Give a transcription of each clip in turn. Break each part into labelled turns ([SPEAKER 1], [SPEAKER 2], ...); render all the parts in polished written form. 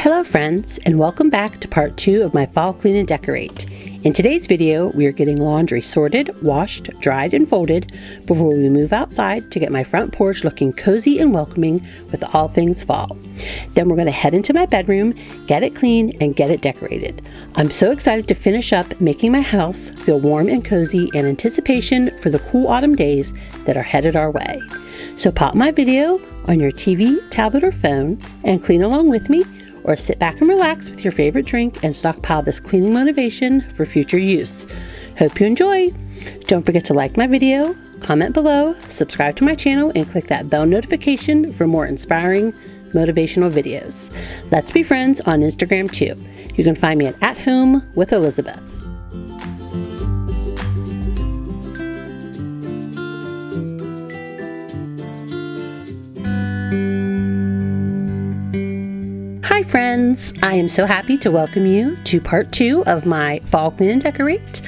[SPEAKER 1] Hello friends, and welcome back to part 2 of my fall clean and decorate. In today's video, we are getting laundry sorted, washed, dried, and folded before we move outside to get my front porch looking cozy and welcoming with all things fall. Then we're going to head into my bedroom, get it clean, and get it decorated. I'm so excited to finish up making my house feel warm and cozy in anticipation for the cool autumn days that are headed our way. So pop my video on your TV, tablet, or phone and clean along with me, or sit back and relax with your favorite drink and stockpile this cleaning motivation for future use. Hope you enjoy! Don't forget to like my video, comment below, subscribe to my channel, and click that bell notification for more inspiring, motivational videos. Let's be friends on Instagram too. You can find me at Home with Elizabeth. Hi friends, I am so happy to welcome you to part 2 of my fall clean and decorate.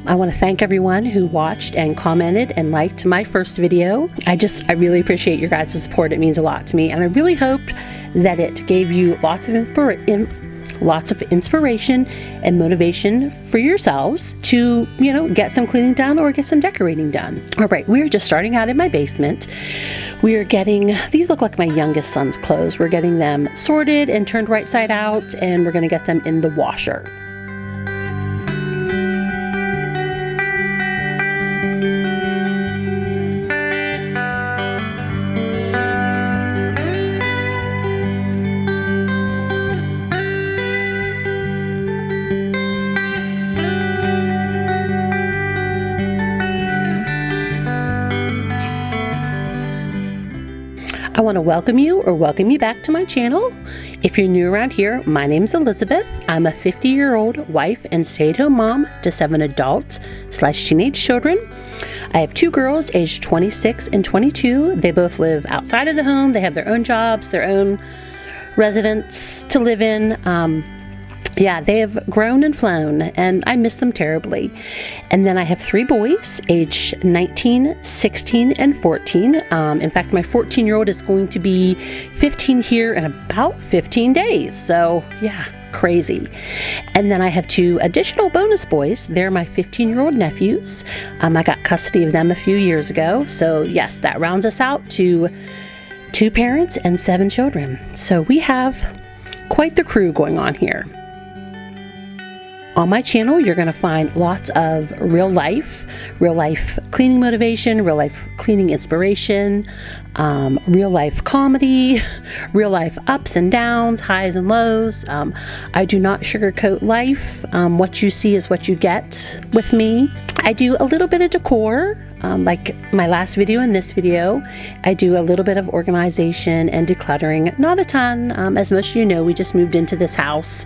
[SPEAKER 1] I want to thank everyone who watched and commented and liked my first video. I really appreciate your guys' support. It means a lot to me, and I really hope that it gave you lots of inspiration and motivation for yourselves to, get some cleaning done or get some decorating done. All right, we're just starting out in my basement. We are getting, these look like my youngest son's clothes. We're getting them sorted and turned right side out, and we're going to get them in the washer. I want to welcome you back to my channel. If you're new around here, my name's Elizabeth. I'm a 50-year-old wife and stay-at-home mom to 7 adult/teenage children. I have 2 girls aged 26 and 22. They both live outside of the home. They have their own jobs, their own residence to live in. They have grown and flown, and I miss them terribly. And then I have 3 boys, aged 19, 16, and 14. In fact, my 14-year-old is going to be 15 here in about 15 days. So, yeah, crazy. And then I have 2 additional bonus boys. They're my 15-year-old nephews. I got custody of them a few years ago. So, yes, that rounds us out to 2 parents and 7 children. So we have quite the crew going on here. On my channel, you're going to find lots of real life cleaning motivation, real life cleaning inspiration, real life comedy, real life ups and downs, highs and lows. I do not sugarcoat life. What you see is what you get with me. I do a little bit of decor, like my last video and this video. I do a little bit of organization and decluttering, not a ton. As most of you know, we just moved into this house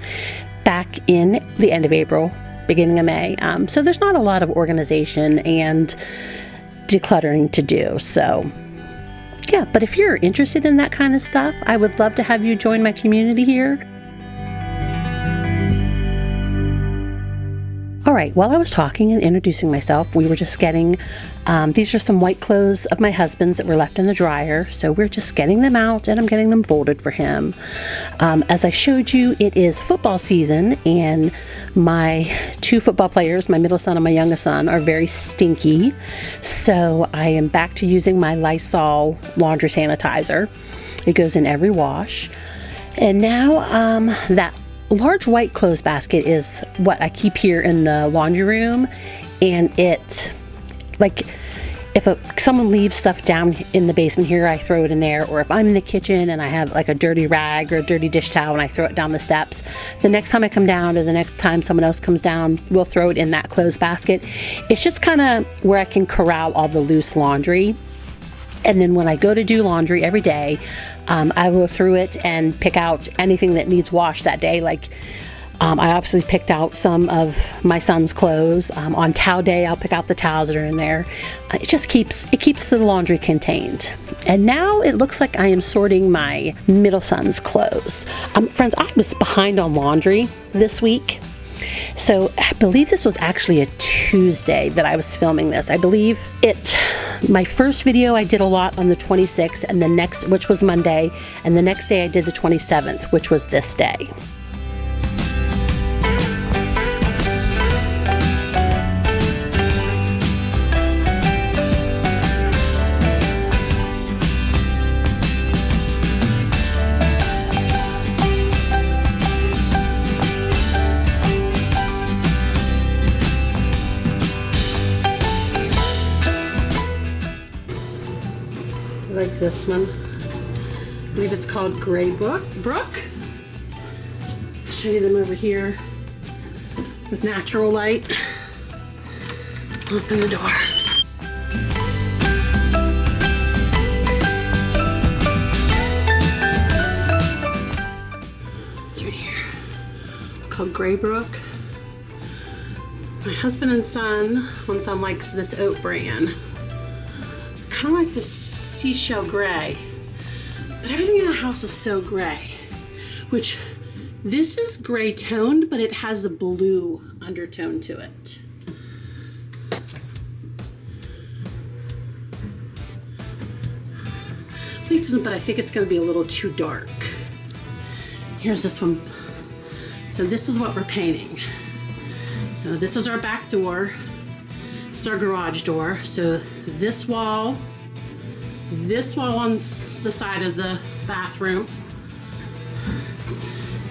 [SPEAKER 1] back in the end of April, beginning of May. So there's not a lot of organization and decluttering to do. So yeah, but if you're interested in that kind of stuff, I would love to have you join my community here. All right, while I was talking and introducing myself, we were just getting, these are some white clothes of my husband's that were left in the dryer. So we're just getting them out, and I'm getting them folded for him. As I showed you, it is football season, and my 2 football players, my middle son and my youngest son, are very stinky. So I am back to using my Lysol laundry sanitizer. It goes in every wash. And now that large white clothes basket is what I keep here in the laundry room, and it, like, if someone leaves stuff down in the basement here, I throw it in there. Or if I'm in the kitchen and I have like a dirty rag or a dirty dish towel and I throw it down the steps, the next time I come down or the next time someone else comes down, we'll throw it in that clothes basket. It's just kind of where I can corral all the loose laundry. And then when I go to do laundry every day, I go through it and pick out anything that needs washed that day. Like, I obviously picked out some of my son's clothes. On towel day, I'll pick out the towels that are in there. It keeps the laundry contained. And now it looks like I am sorting my middle son's clothes. Friends, I was behind on laundry this week. So I believe this was actually a Tuesday that I was filming this. I believe my first video I did a lot on the 26th, and the next, which was Monday, and the next day I did the 27th, which was this day. Like this one. I believe it's called Gray Brook. I'll show you them over here with natural light. Open the door. It's right here. It's called Gray Brook. My husband and son, one son likes this oat bran. Kind of like this seashell gray, but everything in the house is so gray, which this is gray toned, but it has a blue undertone to it. But I think it's going to be a little too dark. Here's this one. So this is what we're painting. Now, this is our back door. This is our garage door. So this wall on the side of the bathroom,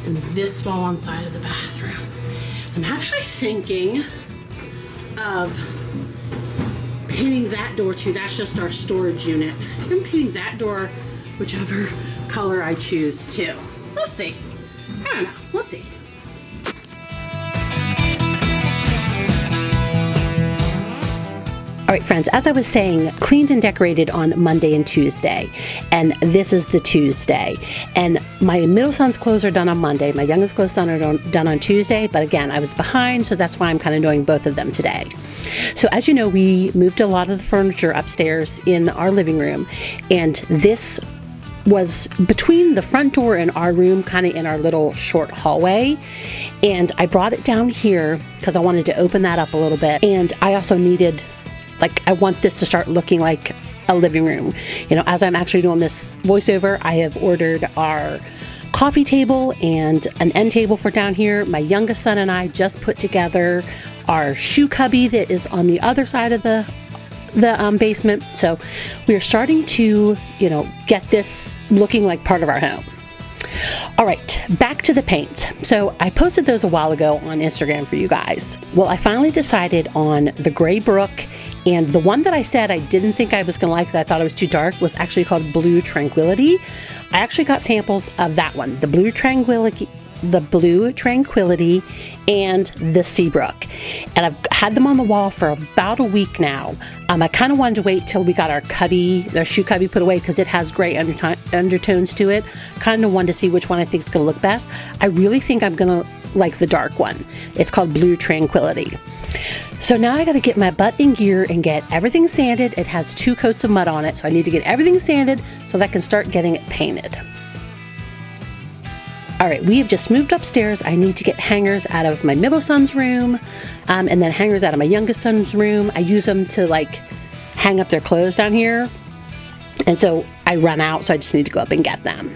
[SPEAKER 1] and this wall on the side of the bathroom. I'm actually thinking of painting that door too. That's just our storage unit. I think I'm painting that door whichever color I choose too. We'll see. I don't know. We'll see. All right, friends, as I was saying, cleaned and decorated on Monday and Tuesday, and this is the Tuesday. And my middle son's clothes are done on Monday. My youngest clothes are done on Tuesday, but again, I was behind, so that's why I'm kind of doing both of them today. So as you know, we moved a lot of the furniture upstairs in our living room, and this was between the front door and our room, kind of in our little short hallway. And I brought it down here because I wanted to open that up a little bit. And I also needed, I want this to start looking like a living room. You know, as I'm actually doing this voiceover, I have ordered our coffee table and an end table for down here. My youngest son and I just put together our shoe cubby that is on the other side of the basement. So we are starting to, get this looking like part of our home. All right, back to the paints. So I posted those a while ago on Instagram for you guys. Well, I finally decided on the Gray Brook, and the one that I said I didn't think I was going to like, that I thought it was too dark, was actually called Blue Tranquility. I actually got samples of that one, the Blue Tranquility and the Seabrook, and I've had them on the wall for about a week now. I kind of wanted to wait till we got our shoe cubby put away because it has gray undertones to it. Kind of wanted to see which one I think is going to look best. I really think I'm going to like the dark one. It's called Blue Tranquility. So now I got to get my butt in gear and get everything sanded. It has 2 coats of mud on it, so I need to get everything sanded so that I can start getting it painted. All right, we have just moved upstairs. I need to get hangers out of my middle son's room, and then hangers out of my youngest son's room. I use them to hang up their clothes down here. And so I run out, so I just need to go up and get them.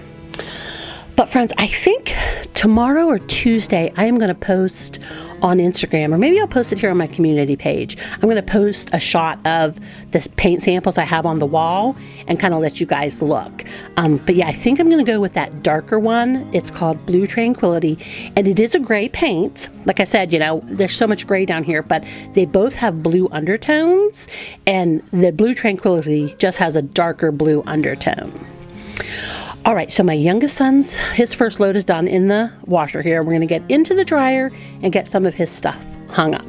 [SPEAKER 1] But friends, I think tomorrow or Tuesday, I am going to post on Instagram, or maybe I'll post it here on my community page. I'm going to post a shot of the paint samples I have on the wall and kind of let you guys look. But yeah, I think I'm going to go with that darker one. It's called Blue Tranquility, and it is a gray paint. Like I said, there's so much gray down here, but they both have blue undertones, and the Blue Tranquility just has a darker blue undertone. All right, so my youngest son's, his first load is done in the washer here. We're going to get into the dryer and get some of his stuff hung up.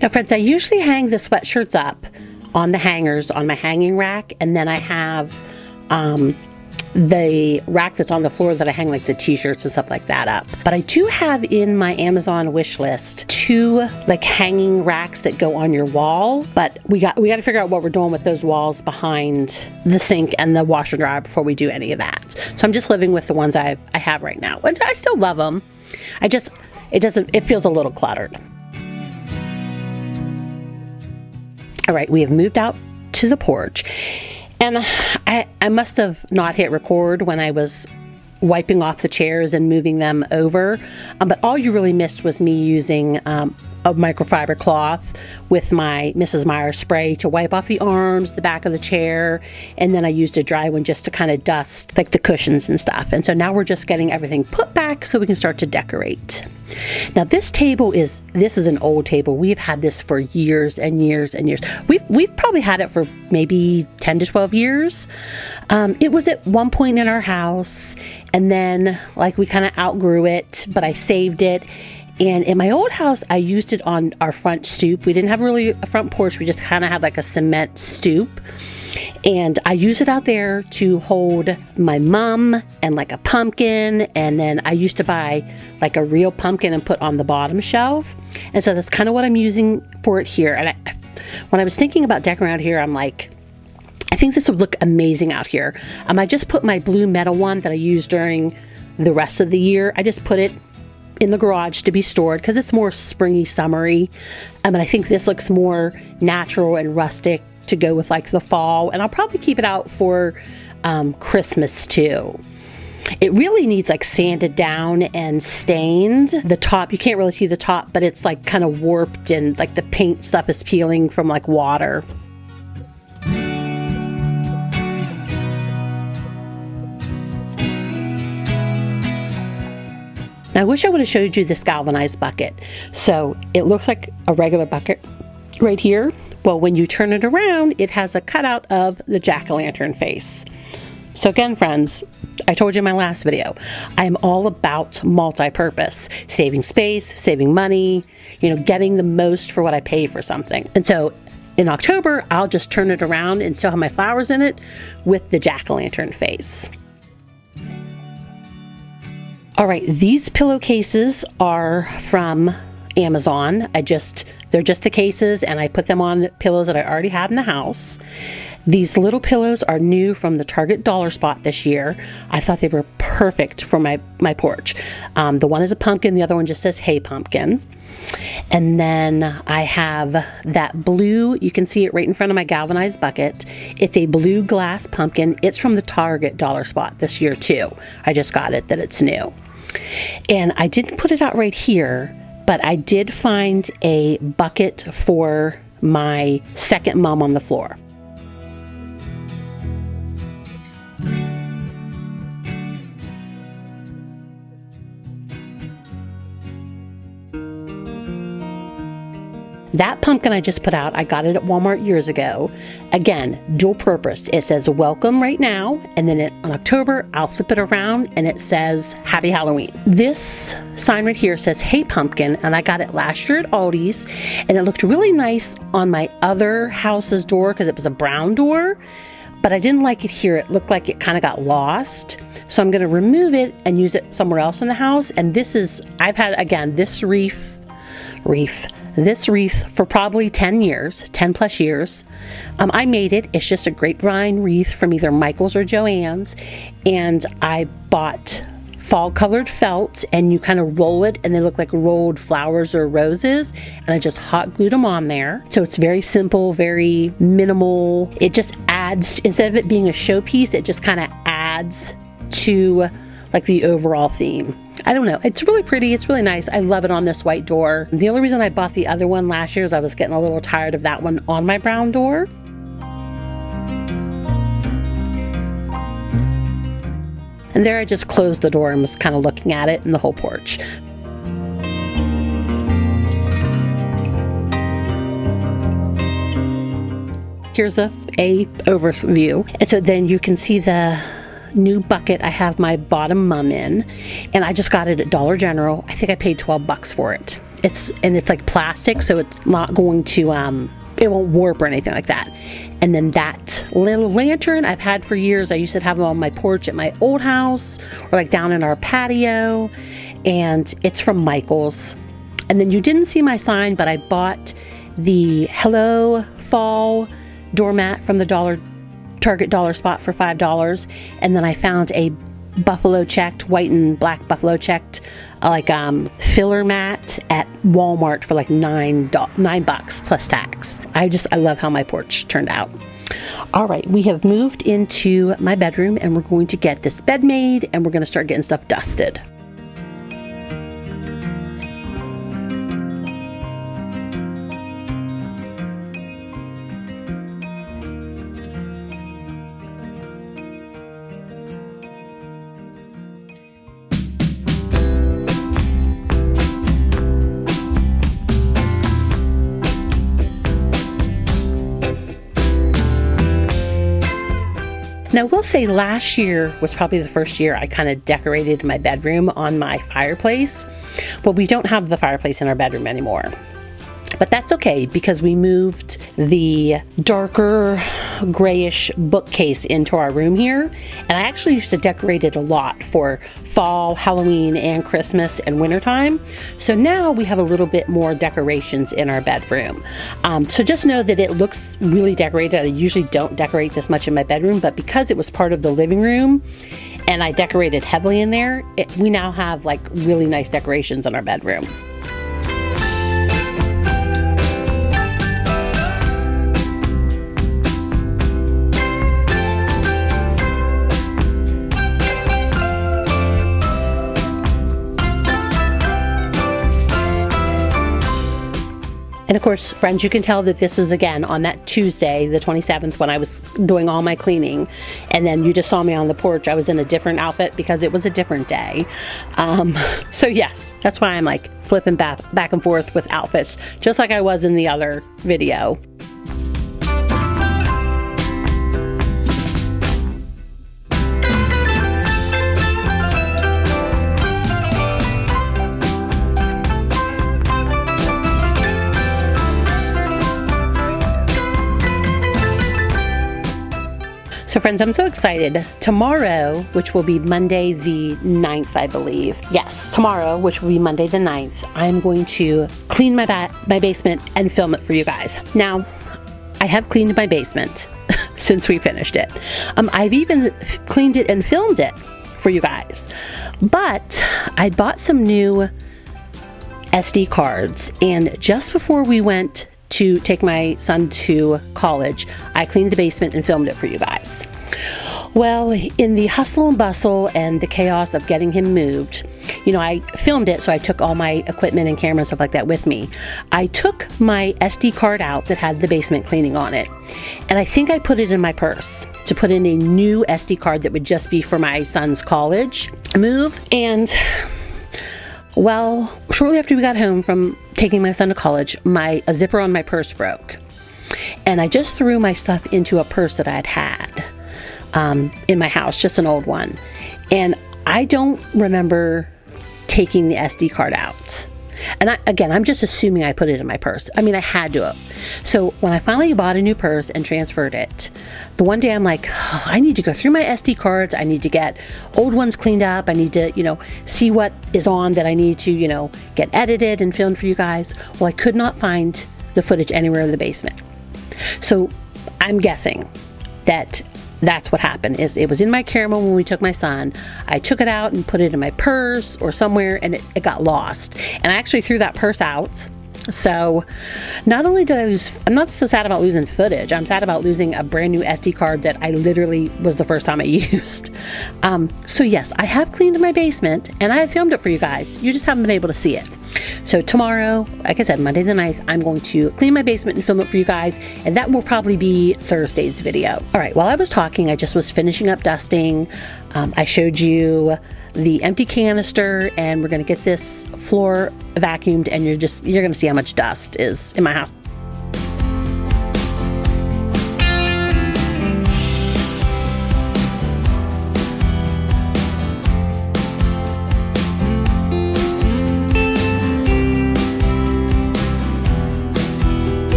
[SPEAKER 1] Now friends, I usually hang the sweatshirts up on the hangers on my hanging rack, and then I have the rack that's on the floor that I hang like the t-shirts and stuff like that up. But I do have in my Amazon wish list 2 like hanging racks that go on your wall, but we got to figure out what we're doing with those walls behind the sink and the washer and dryer before we do any of that. So I'm just living with the ones I have right now, and I still love them. It feels a little cluttered. All right, we have moved out to the porch, and I must have not hit record when I was wiping off the chairs and moving them over, but all you really missed was me using a microfiber cloth with my Mrs. Meyer spray to wipe off the arms, the back of the chair, and then I used a dry one just to kind of dust like the cushions and stuff. And so now we're just getting everything put back so we can start to decorate. Now this is an old table. We've had this for years and years and years. We've probably had it for maybe 10 to 12 years. It was at one point in our house, and then like we kind of outgrew it, but I saved it. And in my old house, I used it on our front stoop. We didn't have really a front porch. We just kind of had like a cement stoop. And I use it out there to hold my mum and like a pumpkin. And then I used to buy like a real pumpkin and put on the bottom shelf. And so that's kind of what I'm using for it here. And when I was thinking about decorating out here, I'm like, I think this would look amazing out here. I just put my blue metal one that I used during the rest of the year. I just put it in the garage to be stored because it's more springy, summery. And I think this looks more natural and rustic to go with like the fall. And I'll probably keep it out for Christmas too. It really needs like sanded down and stained. The top, you can't really see the top, but it's like kind of warped and like the paint stuff is peeling from like water. Now, I wish I would have showed you this galvanized bucket. So it looks like a regular bucket right here. Well, when you turn it around, it has a cutout of the jack-o'-lantern face. So again, friends, I told you in my last video, I'm all about multi-purpose, saving space, saving money, getting the most for what I pay for something. And so in October, I'll just turn it around and still have my flowers in it with the jack-o'-lantern face. All right, these pillowcases are from Amazon. They're just the cases, and I put them on pillows that I already have in the house. These little pillows are new from the Target Dollar Spot this year. I thought they were perfect for my porch. The one is a pumpkin, the other one just says, "Hey Pumpkin." And then I have that blue, you can see it right in front of my galvanized bucket. It's a blue glass pumpkin. It's from the Target Dollar Spot this year too. I just got it that it's new. And I didn't put it out right here, but I did find a bucket for my second mom on the floor. That pumpkin I just put out, I got it at Walmart years ago. Again, dual purpose. It says welcome right now, and then on October, I'll flip it around and it says Happy Halloween. This sign right here says Hey Pumpkin, and I got it last year at Aldi's, and it looked really nice on my other house's door because it was a brown door, but I didn't like it here. It looked like it kind of got lost. So I'm going to remove it and use it somewhere else in the house. And this is, I've had, again, this wreath for probably 10 plus years. I made it. It's just a grapevine wreath from either Michael's or Joann's. And I bought fall colored felt, and you kind of roll it and they look like rolled flowers or roses. And I just hot glued them on there. So it's very simple, very minimal. It just adds, instead of it being a showpiece, it just kind of adds to like the overall theme. I don't know. It's really pretty. It's really nice. I love it on this white door. The only reason I bought the other one last year is I was getting a little tired of that one on my brown door. And there I just closed the door and was kind of looking at it and the whole porch. Here's a overview. And so then you can see the new bucket I have my bottom mum in, and I just got it at Dollar General. I think I paid $12 for it. it's like plastic, so it's not going to it won't warp or anything like that. And then that little lantern I've had for years. I used to have them on my porch at my old house, or like down in our patio, and it's from Michael's. And then you didn't see my sign, but I bought the Hello Fall doormat from the Target dollar spot for $5, and then I found a buffalo checked, white and black buffalo checked filler mat at Walmart for like $9 plus tax. I love how my porch turned out. All right, we have moved into my bedroom, and we're going to get this bed made, and we're going to start getting stuff dusted. Now, we'll say last year was probably the first year I kind of decorated my bedroom on my fireplace. Well, we don't have the fireplace in our bedroom anymore. But that's okay, because we moved the darker grayish bookcase into our room here. And I actually used to decorate it a lot for fall, Halloween, and Christmas and wintertime. So now we have a little bit more decorations in our bedroom. So just know that it looks really decorated. I usually don't decorate this much in my bedroom, but because it was part of the living room and I decorated heavily in there, we now have like really nice decorations in our bedroom. And of course, friends, you can tell that this is again on that Tuesday, the 27th, when I was doing all my cleaning. And then you just saw me on the porch. I was in a different outfit because it was a different day. So yes, that's why I'm like flipping back and forth with outfits, just like I was in the other video. So friends, I'm so excited. Tomorrow, which will be Monday the 9th, I believe. Yes, tomorrow, which will be Monday the 9th, I'm going to clean my basement and film it for you guys. Now, I have cleaned my basement since we finished it. I've even cleaned it and filmed it for you guys. But I bought some new SD cards, and just before we went to take my son to college, I cleaned the basement and filmed it for you guys. Well, in the hustle and bustle and the chaos of getting him moved, I filmed it, so I took all my equipment and camera and stuff like that with me. I took my SD card out that had the basement cleaning on it, and I think I put it in my purse to put in a new SD card that would just be for my son's college move. And well, shortly after we got home from taking my son to college, a zipper on my purse broke. And I just threw my stuff into a purse that I had in my house, just an old one. And I don't remember taking the SD card out. And I'm just assuming I put it in my purse. I mean, I had to have. So when I finally bought a new purse and transferred it, the one day I'm like, oh, I need to go through my SD cards. I need to get old ones cleaned up. I need to, see what is on that I need to, get edited and filmed for you guys. Well, I could not find the footage anywhere in the basement. So I'm guessing that that's what happened. It was in my camera when we took my son. I took it out and put it in my purse or somewhere, and it got lost. And I actually threw that purse out. So not only did I lose, I'm not so sad about losing footage. I'm sad about losing a brand new SD card that I literally was the first time I used. So yes, I have cleaned my basement and I have filmed it for you guys. You just haven't been able to see it. So tomorrow, like I said, Monday the 9th, I'm going to clean my basement and film it for you guys, and that will probably be Thursday's video. All right, while I was talking, I just was finishing up dusting. I showed you the empty canister, and we're going to get this floor vacuumed, and you're going to see how much dust is in my house.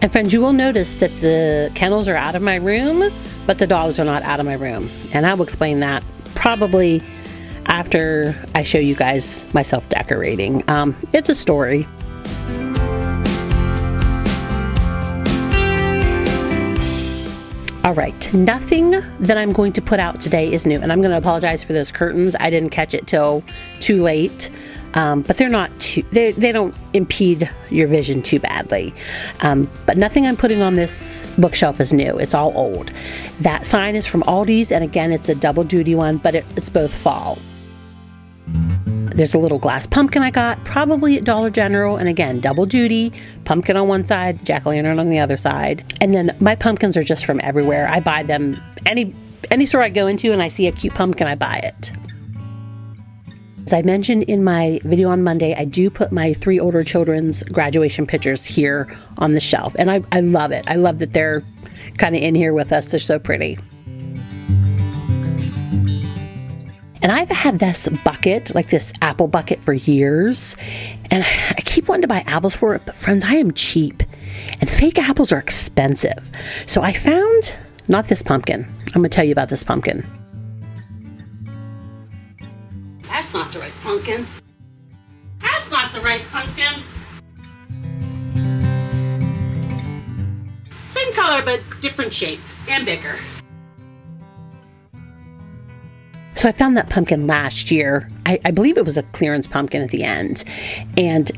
[SPEAKER 1] And friends, you will notice that the kennels are out of my room, but the dogs are not out of my room. And I will explain that probably after I show you guys myself decorating. It's a story. All right, nothing that I'm going to put out today is new, and I'm going to apologize for those curtains. I didn't catch it till too late, but they're not too, they don't impede your vision too badly. But nothing I'm putting on this bookshelf is new. It's all old. That sign is from Aldi's, and again, it's a double duty one, but it's both fall. There's a little glass pumpkin I got, probably at Dollar General, and again, double duty, pumpkin on one side, jack-o'-lantern on the other side. And then my pumpkins are just from everywhere. I buy them, any store I go into and I see a cute pumpkin, I buy it. As I mentioned in my video on Monday, I do put my 3 older children's graduation pictures here on the shelf, and I love it. I love that they're kind of in here with us. They're so pretty. And I've had this bucket, like this apple bucket, for years, and I keep wanting to buy apples for it, but friends, I am cheap, and fake apples are expensive. So I found, not this pumpkin. I'm going to tell you about this pumpkin. That's not the right pumpkin. That's not the right pumpkin. Same color, but different shape and bigger. So I found that pumpkin last year. I believe it was a clearance pumpkin at the end. And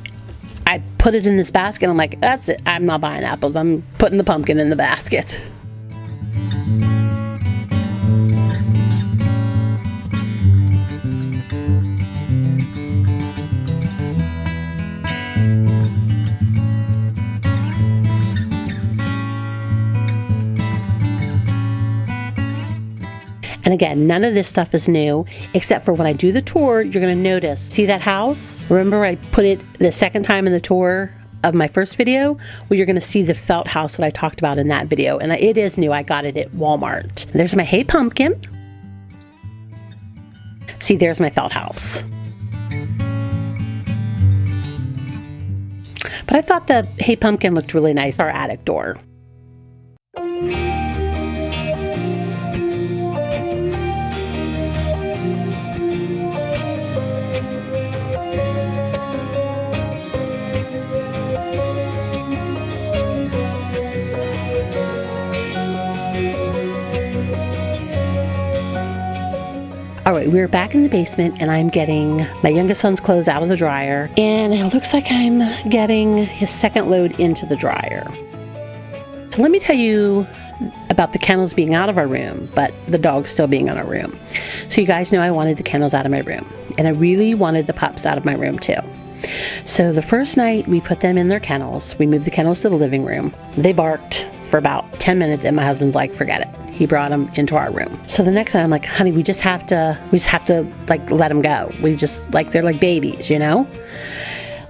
[SPEAKER 1] I put it in this basket. I'm like, that's it. I'm not buying apples. I'm putting the pumpkin in the basket. And again, none of this stuff is new, except for when I do the tour, you're going to notice. See that house? Remember I put it the second time in the tour of my first video? Well, you're going to see the felt house that I talked about in that video. And it is new. I got it at Walmart. There's my Hey Pumpkin. See, there's my felt house. But I thought the Hey Pumpkin looked really nice, our attic door. All right, we're back in the basement, and I'm getting my youngest son's clothes out of the dryer, and it looks like I'm getting his second load into the dryer. So let me tell you about the kennels being out of our room, but the dogs still being in our room. So you guys know I wanted the kennels out of my room, and I really wanted the pups out of my room too. So the first night we put them in their kennels, we moved the kennels to the living room. They barked for about 10 minutes, and my husband's like, forget it. He brought them into our room. So the next time I'm like, honey, we just have to like let them go. They're like babies, you know?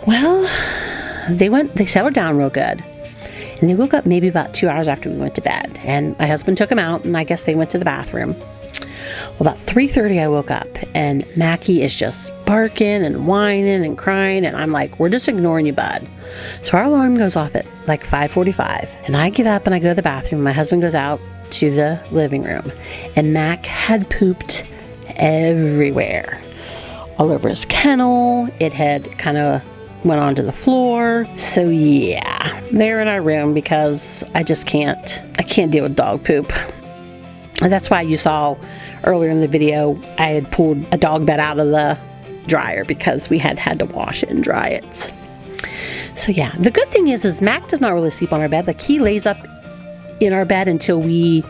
[SPEAKER 1] Well, they settled down real good. And they woke up maybe about 2 hours after we went to bed. And my husband took them out, and I guess they went to the bathroom. Well, about 3:30 I woke up, and Mackie is just barking and whining and crying, and I'm like, we're just ignoring you, bud. So our alarm goes off at like 5:45, and I get up and I go to the bathroom. My husband goes out to the living room, and Mac had pooped everywhere, all over his kennel. It had kind of went onto the floor. So yeah, they're in our room because I can't deal with dog poop. And that's why you saw earlier in the video I had pulled a dog bed out of the dryer, because we had to wash it and dry it. So yeah, the good thing is Mac does not really sleep on our bed. Like, he lays up in our bed until we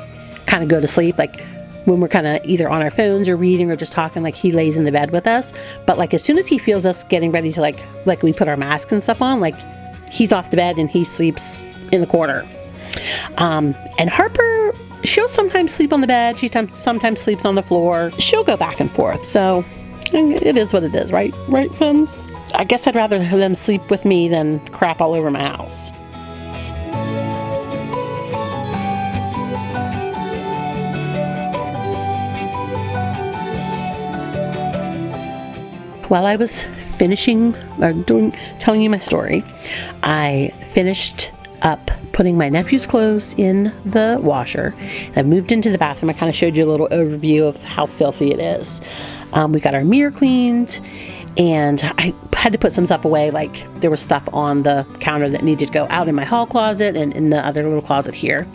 [SPEAKER 1] kind of go to sleep. Like, when we're kind of either on our phones or reading or just talking, like, he lays in the bed with us. But like, as soon as he feels us getting ready to like we put our masks and stuff on, like, he's off the bed and he sleeps in the corner. And Harper, she'll sometimes sleep on the bed. She sometimes sleeps on the floor. She'll go back and forth. So it is what it is, right? Right, friends? I guess I'd rather have them sleep with me than crap all over my house. While I was finishing or telling you my story, I finished up putting my nephew's clothes in the washer. I've moved into the bathroom. I kind of showed you a little overview of how filthy it is. We got our mirror cleaned, and I had to put some stuff away, like there was stuff on the counter that needed to go out in my hall closet and in the other little closet here.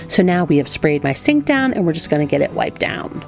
[SPEAKER 1] So now we have sprayed my sink down, and we're just going to get it wiped down.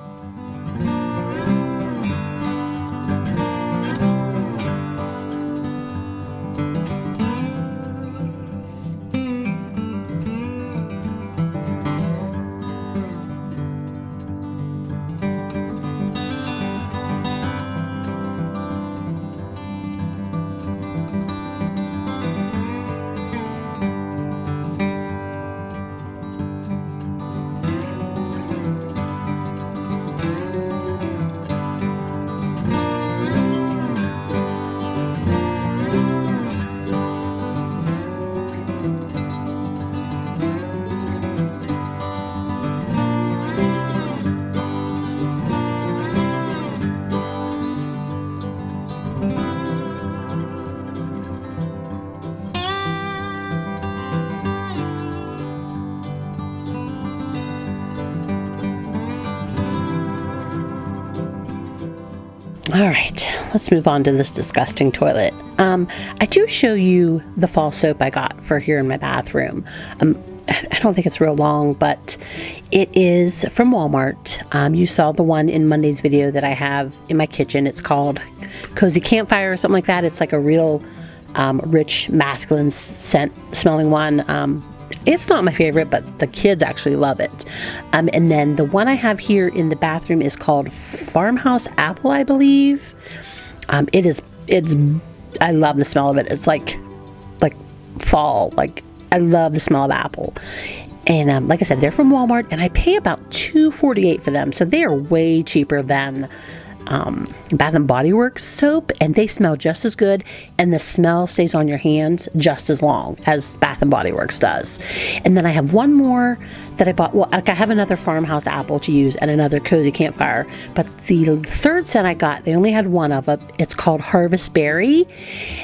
[SPEAKER 1] All right, let's move on to this disgusting toilet. I do show you the fall soap I got for here in my bathroom. I don't think it's real long, but it is from Walmart. You saw the one in Monday's video that I have in my kitchen. It's called Cozy Campfire or something like that. It's like a real rich, masculine scent smelling one. It's not my favorite, but the kids actually love it. And then the one I have here in the bathroom is called Farmhouse Apple, I believe. I love the smell of it. It's like fall. Like, I love the smell of apple. And like I said, they're from Walmart, and I pay about $2.48 for them. So they are way cheaper than Bath and Body Works soap, and they smell just as good, and the smell stays on your hands just as long as Bath and Body Works does. And then I have one more that I bought. Well, like, I have another Farmhouse Apple to use and another Cozy Campfire, but the third scent I got, they only had one of it. It's called Harvest Berry,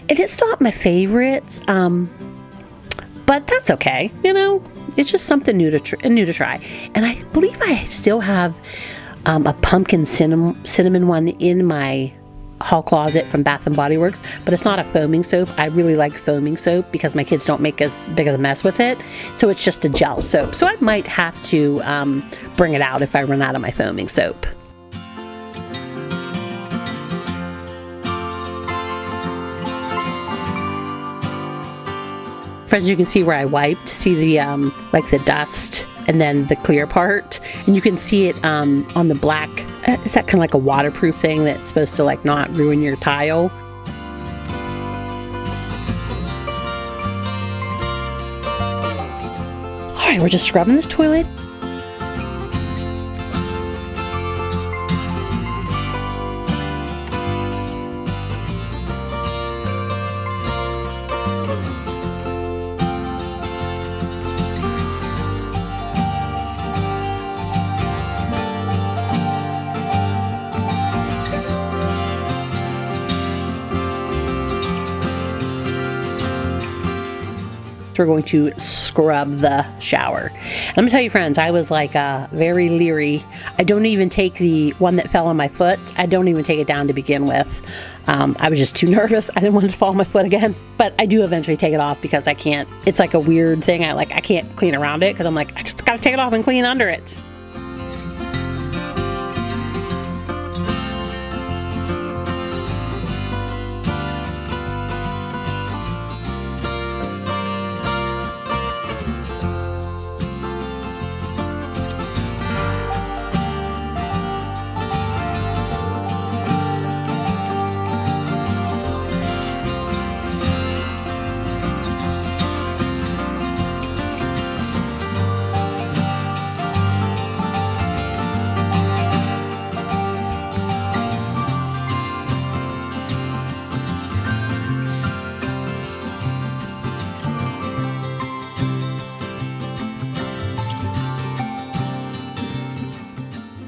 [SPEAKER 1] and it's not my favorite, but that's okay. You know, it's just something new to try. And I believe I still have a pumpkin cinnamon one in my hall closet from Bath and Body Works, but it's not a foaming soap. I really like foaming soap because my kids don't make as big of a mess with it. So it's just a gel soap. So I might have to bring it out if I run out of my foaming soap. Friends, you can see where I wiped. See the like the dust and then the clear part, and you can see it on the black. Is that kind of like a waterproof thing that's supposed to like not ruin your tile? All right, we're just scrubbing this toilet. We're going to scrub the shower. And I'm gonna tell you, friends, I was like very leery. I don't even take the one that fell on my foot. I don't even take it down to begin with. I was just too nervous. I didn't want it to fall on my foot again. But I do eventually take it off because I can't. It's like a weird thing. I can't clean around it because I'm like, I just gotta take it off and clean under it.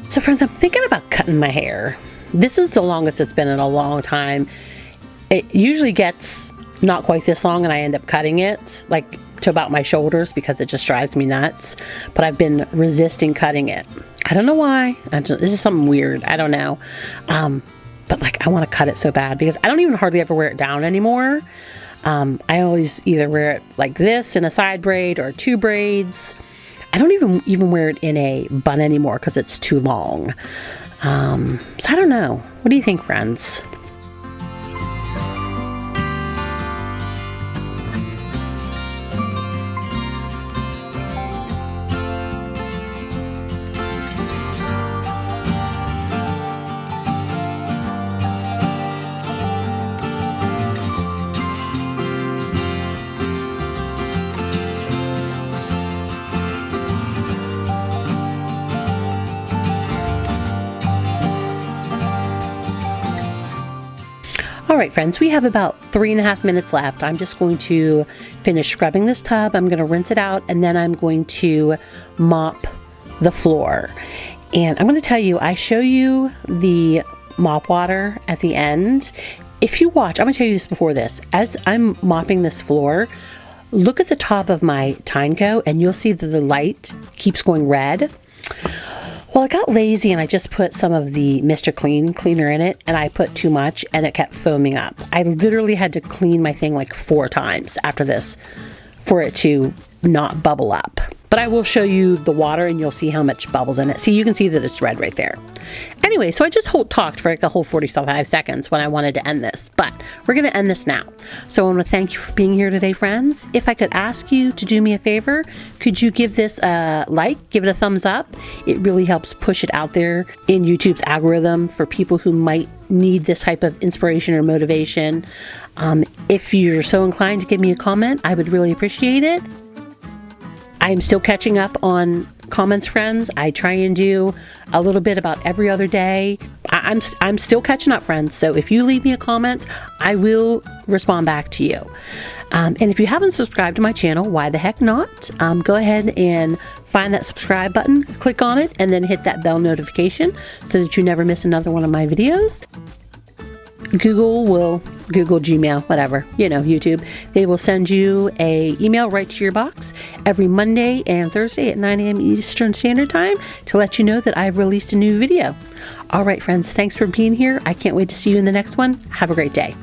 [SPEAKER 1] So friends, I'm thinking about cutting my hair. This is the longest it's been in a long time. It usually gets not quite this long and I end up cutting it. Like to about my shoulders because it just drives me nuts. But I've been resisting cutting it. I don't know why. It's just something weird. I don't know. But like, I want to cut it so bad because I don't even hardly ever wear it down anymore. I always either wear it like this in a side braid or 2 braids. I don't even wear it in a bun anymore because it's too long. So I don't know. What do you think, friends? All right, friends, we have about 3.5 minutes left. I'm just going to finish scrubbing this tub. I'm going to rinse it out, and then I'm going to mop the floor. And I'm going to tell you, I show you the mop water at the end. If you watch, I'm going to tell you this before this. As I'm mopping this floor, look at the top of my Tyneco, and you'll see that the light keeps going red. Well, I got lazy and I just put some of the Mr. Clean cleaner in it, and I put too much and it kept foaming up. I literally had to clean my thing like 4 times after this for it to not bubble up. But I will show you the water and you'll see how much bubbles in it. See, you can see that it's red right there. Anyway, so I just talked for like a whole 45 seconds when I wanted to end this, but we're going to end this now. So I want to thank you for being here today, friends. If I could ask you to do me a favor, could you give this a like, give it a thumbs up? It really helps push it out there in YouTube's algorithm for people who might need this type of inspiration or motivation. If you're so inclined to give me a comment, I would really appreciate it. I am still catching up on comments, friends. I try and do a little bit about every other day. I'm still catching up, friends. So if you leave me a comment, I will respond back to you. And if you haven't subscribed to my channel, why the heck not? Go ahead and find that subscribe button, click on it, and then hit that bell notification so that you never miss another one of my videos. Google, Gmail, whatever, YouTube. They will send you a email right to your box every Monday and Thursday at 9 a.m. Eastern Standard Time to let you know that I've released a new video. All right, friends, thanks for being here. I can't wait to see you in the next one. Have a great day.